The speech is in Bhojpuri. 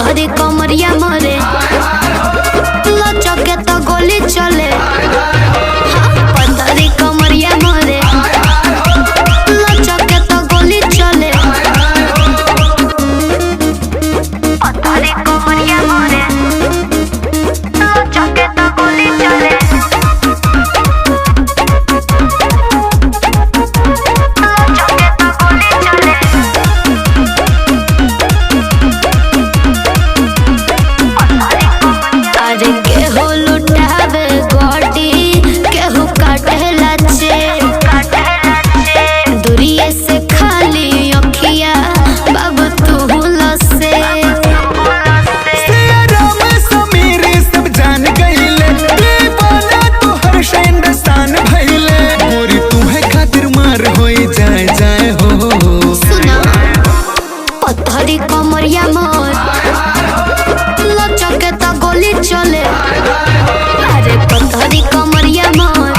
पथरी कमरिया मरे लचके तो गोली चले पथरी कमरिया मरे लचके तो गोली चले पथरी कमरिया मरे लचके तो गोली चले पथरी कमरिया मोर लचके तो गोली चले अरे पथरी कमरिया मोर